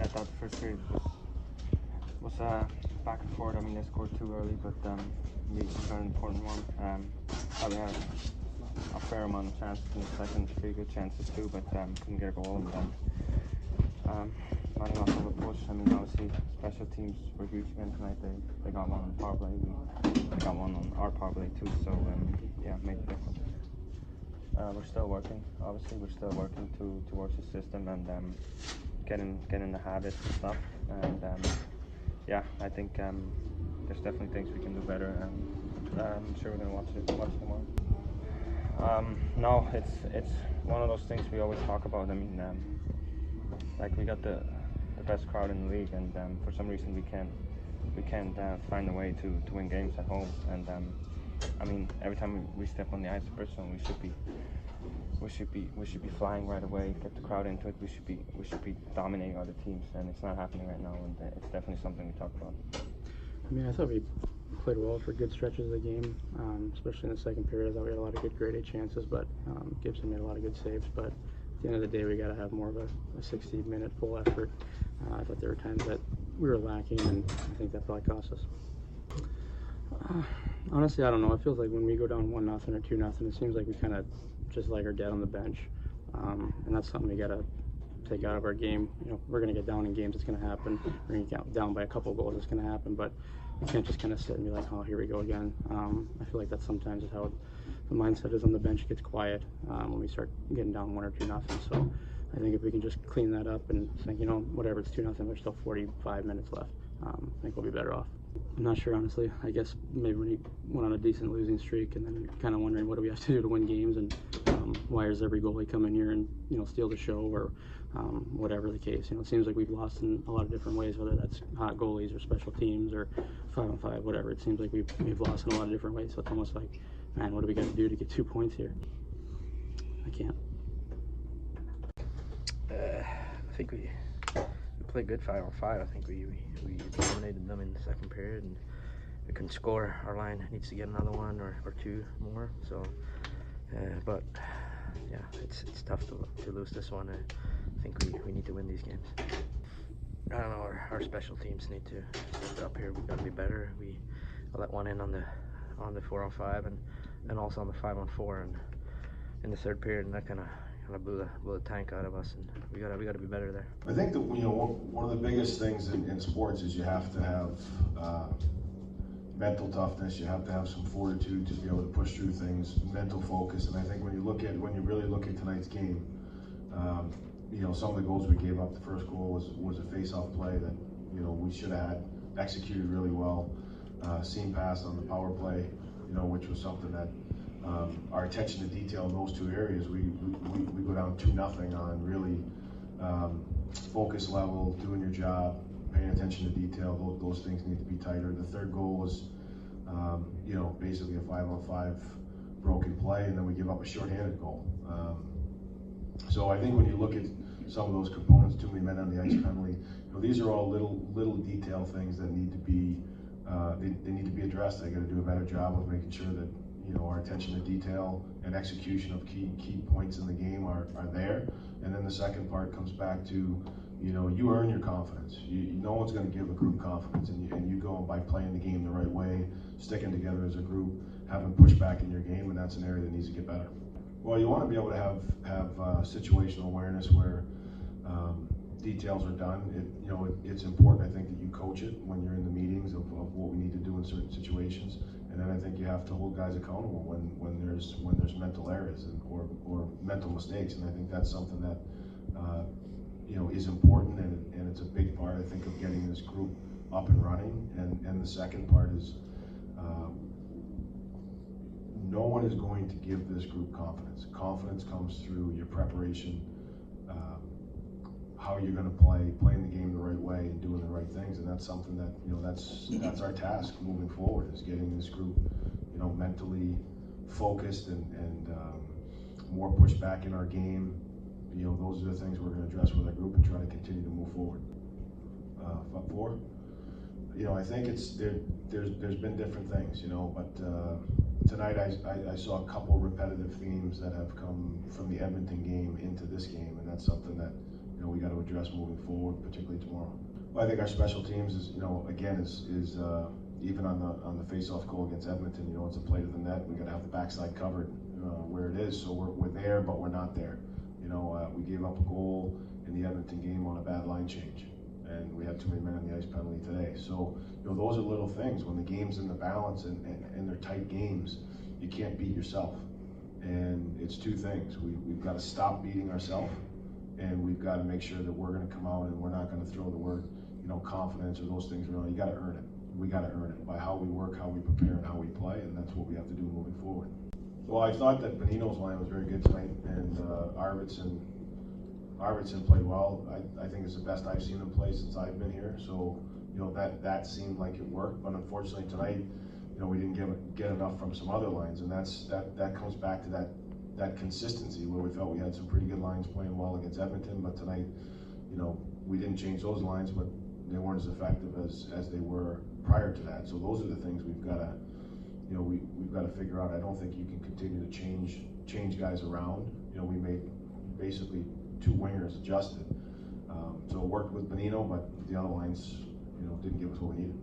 thought the first period was back and forth. I mean, they scored too early, but we got an important one. Probably had a fair amount of chances in the second, pretty good chances too, but couldn't get a goal. And not enough of a push. I mean, obviously, special teams were huge again tonight. They got one on the power play. They got one on our power play too. So yeah, made a difference. We're still working. Obviously, we're still working towards the system and getting the habits and stuff. And yeah, I think there's definitely things we can do better. And I'm sure we're gonna watch it tomorrow. No, it's one of those things we always talk about. I mean, like we got the best crowd in the league, and for some reason we can't find a way to win games at home. And I mean, every time we step on the ice, personally, we should be flying right away, get the crowd into it. We should be dominating other teams, and it's not happening right now. And it's definitely something we talk about. I mean, I thought we played well for good stretches of the game, especially in the second period. I thought we had a lot of good grade A chances, but Gibson made a lot of good saves. But at the end of the day, we got to have more of a 60-minute full effort. I thought there were times that we were lacking, and I think that probably cost us. Honestly, I don't know. It feels like when we go down 1-0 or 2-0, it seems like we kind of just like are dead on the bench, and that's something we got to take out of our game. You know, we're going to get down in games. It's going to happen. We're going to get down by a couple of goals. It's going to happen, but you can't just kind of sit and be like, oh, here we go again. I feel like that sometimes is how the mindset is on the bench. It gets quiet when we start getting down 1 or 2-0. So I think if we can just clean that up and think, you know, whatever, it's 2-0, there's still 45 minutes left. I think we'll be better off. I'm not sure, honestly. I guess maybe when he went on a decent losing streak, and then kind of wondering what do we have to do to win games, and why does every goalie come in here and, you know, steal the show, or whatever the case. You know, it seems like we've lost in a lot of different ways, whether that's hot goalies or special teams or 5-on-5, whatever. It seems like we've lost in a lot of different ways. So it's almost like, man, what do we got to do to get 2 points here? I can't. I think we played good 5-on-5. I think we dominated them in the second period, and we couldn't score. Our line needs to get another one or two more. So, but yeah, it's tough to lose this one. I think we need to win these games. I don't know. Our special teams need to step up here. We got to be better. We let one in on the 4-on-5 and also on the 5-on-4 and in the third period, and that kind of blew the tank out of us, and we gotta be better there. I think that, you know, one of the biggest things in sports is you have to have mental toughness. You have to have some fortitude to be able to push through things, mental focus. And I think when you really look at tonight's game, you know, some of the goals we gave up. The first goal was a face-off play that, you know, we should have had executed really well. Seam pass on the power play, you know, which was something that. Our attention to detail in those two areas, we go down 2-0 on really focus level, doing your job, paying attention to detail. Those things need to be tighter. The third goal was, you know, basically a 5-on-5 broken play, and then we give up a shorthanded goal. So I think when you look at some of those components, too many men on the ice penalty, you know, these are all little detail things that need to be they need to be addressed. They got to do a better job of making sure that, you know, our attention to detail and execution of key points in the game are there. And then the second part comes back to, you know, you earn your confidence. No one's going to give a group confidence, and you go by playing the game the right way, sticking together as a group, having pushback in your game, and that's an area that needs to get better. Well, you want to be able to have situational awareness where details are done. You know, it's important, I think, that you coach it when you're in the meetings of what we need to do in certain situations. And then I think you have to hold guys accountable when there's mental errors or mental mistakes. And I think that's something that you know, is important, and it's a big part, I think, of getting this group up and running. And the second part is no one is going to give this group confidence. Confidence comes through your preparation, how you're going to playing the game the right way and doing the right things. And that's something that, you know, that's our task moving forward, is getting this group, you know, mentally focused and more pushed back in our game. You know, those are the things we're going to address with our group and try to continue to move forward. Front four, you know, I think there's been different things, you know, but tonight I saw a couple repetitive themes that have come from the Edmonton game into this game, and that's something that, we got to address moving forward, particularly tomorrow. Well, I think our special teams is, again, is even on the face-off goal against Edmonton, it's a play to the net. We got to have the backside covered where it is. So we're there, but we're not there. We gave up a goal in the Edmonton game on a bad line change, and we had too many men on the ice penalty today. So those are little things. When the game's in the balance and they're tight games, you can't beat yourself. And it's two things. We've got to stop beating ourselves, and we've got to make sure that we're going to come out and we're not going to throw the word, confidence or those things around. You got to earn it. We got to earn it by how we work, how we prepare, and how we play, and that's what we have to do moving forward. Well, I thought that Bonino's line was very good tonight, and Arvidsson played well. I think it's the best I've seen him play since I've been here. So, that seemed like it worked, but unfortunately tonight, we didn't get enough from some other lines, and that comes back to that consistency where we felt we had some pretty good lines playing well against Edmonton, but tonight, we didn't change those lines, but they weren't as effective as they were prior to that. So those are the things we've got to, we've got to figure out. I don't think you can continue to change guys around. We made basically 2 wingers adjusted. So it worked with Bonino, but the other lines, didn't give us what we needed.